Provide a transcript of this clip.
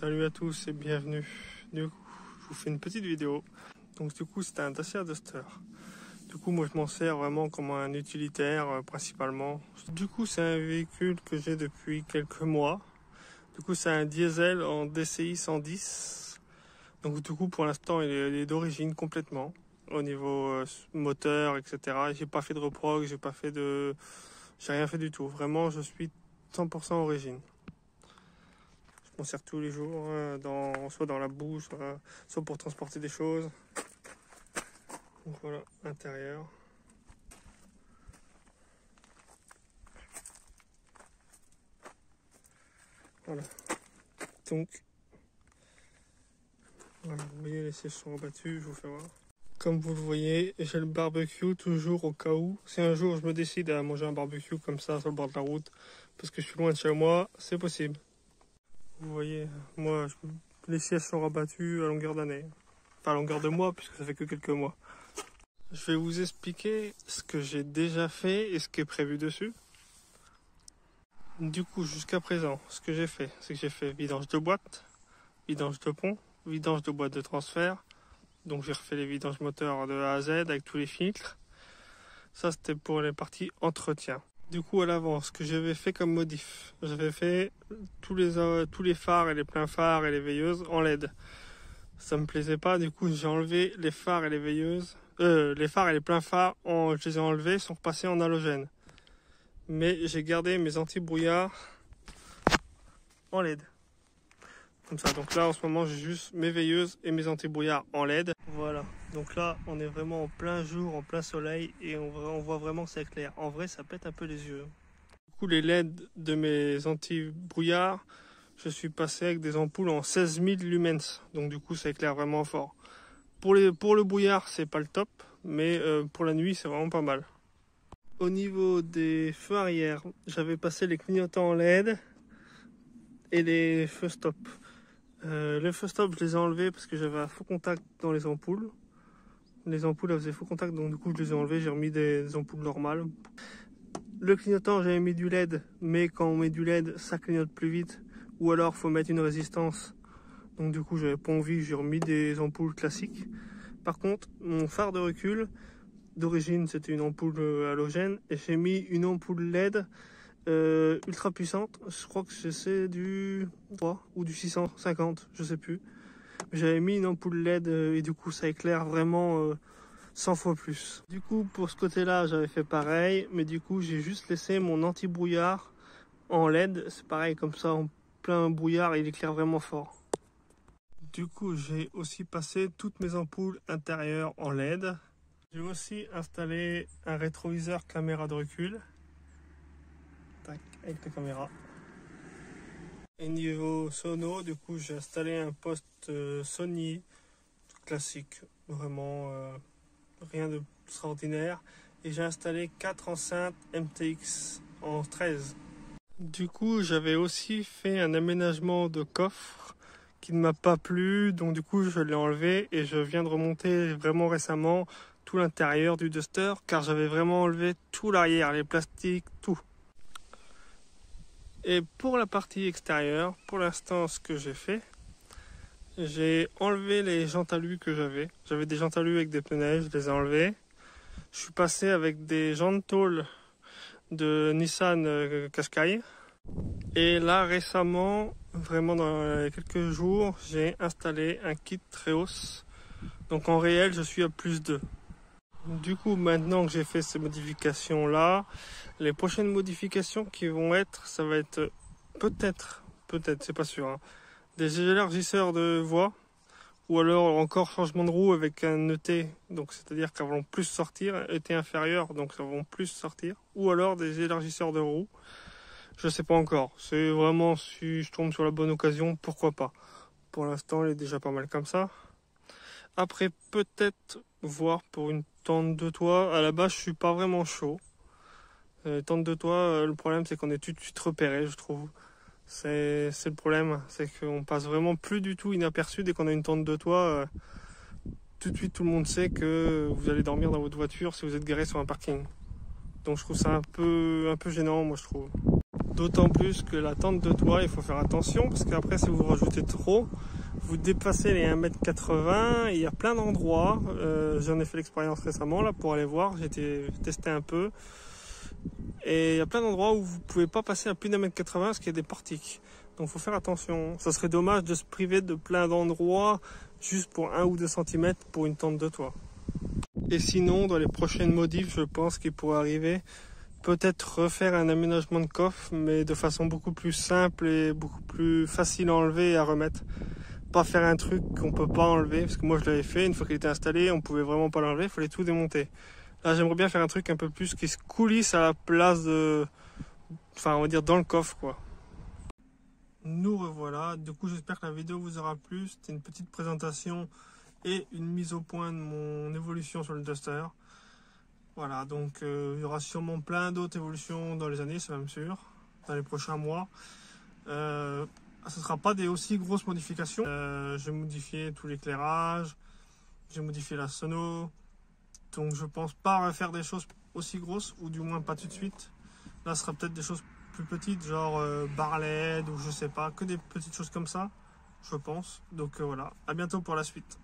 Salut à tous et bienvenue. Du coup, je vous fais une petite vidéo. Donc du coup, c'est un Dacia Duster. Du coup, moi je m'en sers vraiment comme un utilitaire principalement. Du coup, c'est un véhicule que j'ai depuis quelques mois. Du coup, c'est un diesel en DCI 110. Donc du coup, pour l'instant, il est d'origine complètement au niveau moteur, etc. J'ai pas fait de reprog, j'ai rien fait du tout. Vraiment, je suis 100% origine. Je m'en sers tous les jours, soit dans la boue, soit pour transporter des choses. Donc voilà, l'intérieur. Voilà. Donc, voilà, vous voyez, les sièges sont rabattus, je vous fais voir. Comme vous le voyez, j'ai le barbecue toujours au cas où. Si un jour je me décide à manger un barbecue comme ça sur le bord de la route, parce que je suis loin de chez moi, c'est possible. Vous voyez, moi, les sièges sont rabattus à longueur d'année. Enfin, à longueur de mois, puisque ça fait que quelques mois. Je vais vous expliquer ce que j'ai déjà fait et ce qui est prévu dessus. Du coup, jusqu'à présent, ce que j'ai fait, c'est que j'ai fait vidange de boîte, vidange de pont, vidange de boîte de transfert. Donc j'ai refait les vidanges moteurs de A à Z avec tous les filtres. Ça, c'était pour les parties entretien. Du coup, à l'avant, ce que j'avais fait comme modif, j'avais fait tous les phares et les pleins phares et les veilleuses en LED. Ça me plaisait pas, du coup j'ai enlevé les phares et les veilleuses. Les phares et les pleins phares, je les ai enlevés, sont repassés en halogène. Mais j'ai gardé mes anti-brouillard en LED. Comme ça, donc là en ce moment j'ai juste mes veilleuses et mes anti-brouillard en LED. Voilà, donc là on est vraiment en plein jour, en plein soleil et on voit vraiment que c'est clair. En vrai ça pète un peu les yeux. Du coup les LED de mes anti-brouillard, je suis passé avec des ampoules en 16 000 lumens. Donc du coup ça éclaire vraiment fort. Pour le brouillard c'est pas le top, mais pour la nuit c'est vraiment pas mal. Au niveau des feux arrière, j'avais passé les clignotants en LED et les feux stop. Les feux stop, je les ai enlevés parce que j'avais un faux contact dans les ampoules. Les ampoules elles faisaient faux contact, donc du coup je les ai enlevés, j'ai remis des ampoules normales. Le clignotant, j'avais mis du LED, mais quand on met du LED, ça clignote plus vite. Ou alors faut mettre une résistance. Donc du coup j'avais pas envie, j'ai remis des ampoules classiques. Par contre, mon phare de recul, d'origine c'était une ampoule halogène, et j'ai mis une ampoule LED ultra puissante. Je crois que c'est du 3 ou du 650, je sais plus. J'avais mis une ampoule LED et du coup ça éclaire vraiment 100 fois plus. Du coup pour ce côté là j'avais fait pareil, mais du coup j'ai juste laissé mon anti-brouillard en LED. C'est pareil, comme ça en plein brouillard il éclaire vraiment fort. Du coup j'ai aussi passé toutes mes ampoules intérieures en LED. J'ai aussi installé un rétroviseur caméra de recul. Tac, avec la caméra. Et niveau sono, du coup j'ai installé un poste Sony classique, vraiment rien d'extraordinaire. Et j'ai installé 4 enceintes MTX en 13. Du coup j'avais aussi fait un aménagement de coffre qui ne m'a pas plu, donc du coup je l'ai enlevé et je viens de remonter vraiment récemment tout l'intérieur du Duster, car j'avais vraiment enlevé tout l'arrière, les plastiques, tout. Et pour la partie extérieure, pour l'instant ce que j'ai fait, j'ai enlevé les jantes alu que j'avais. J'avais des jantes alu avec des pneus neige, je les ai enlevées. Je suis passé avec des jantes tôle de Nissan Qashqai. Et là récemment, vraiment dans quelques jours, j'ai installé un kit Treos. Donc en réel je suis à +2. Du coup maintenant que j'ai fait ces modifications là, les prochaines modifications qui vont être, ça va être peut-être, c'est pas sûr, hein, des élargisseurs de voie, ou alors encore changement de roue avec un ET, donc c'est-à-dire qu'elles vont plus sortir, ET inférieur, donc ça vont plus sortir, ou alors des élargisseurs de roue. Je sais pas encore, c'est vraiment si je tombe sur la bonne occasion, pourquoi pas. Pour l'instant, il est déjà pas mal comme ça. Après, peut-être voir pour une tente de toit. À la base, je suis pas vraiment chaud. Tente de toit, le problème, c'est qu'on est tout de suite repéré, je trouve. C'est le problème, c'est qu'on passe vraiment plus du tout inaperçu dès qu'on a une tente de toit. Tout de suite, tout le monde sait que vous allez dormir dans votre voiture si vous êtes garé sur un parking. Donc, je trouve ça un peu gênant, moi, je trouve. D'autant plus que la tente de toit, il faut faire attention parce qu'après si vous rajoutez trop, vous dépassez les 1,80 m. Il y a plein d'endroits, j'en ai fait l'expérience récemment là pour aller voir, j'ai testé un peu. Et il y a plein d'endroits où vous pouvez pas passer à plus d'1,80 m parce qu'il y a des portiques. Donc faut faire attention. Ça serait dommage de se priver de plein d'endroits juste pour 1 ou 2 cm pour une tente de toit. Et sinon, dans les prochaines modifs, je pense qu'il pourrait arriver peut-être refaire un aménagement de coffre, mais de façon beaucoup plus simple et beaucoup plus facile à enlever et à remettre. Pas faire un truc qu'on peut pas enlever, parce que moi je l'avais fait, une fois qu'il était installé, on pouvait vraiment pas l'enlever, il fallait tout démonter. Là, j'aimerais bien faire un truc un peu plus qui se coulisse à la place de... Enfin, on va dire dans le coffre, quoi. Nous revoilà. Du coup, j'espère que la vidéo vous aura plu. C'était une petite présentation et une mise au point de mon évolution sur le Duster. Voilà, donc il y aura sûrement plein d'autres évolutions dans les années, c'est même sûr, dans les prochains mois. Ce ne sera pas des aussi grosses modifications. J'ai modifié tout l'éclairage, j'ai modifié la sono. Donc je pense pas refaire des choses aussi grosses, ou du moins pas tout de suite. Là, ce sera peut-être des choses plus petites, genre bar LED ou je sais pas, que des petites choses comme ça, je pense. Donc voilà, à bientôt pour la suite.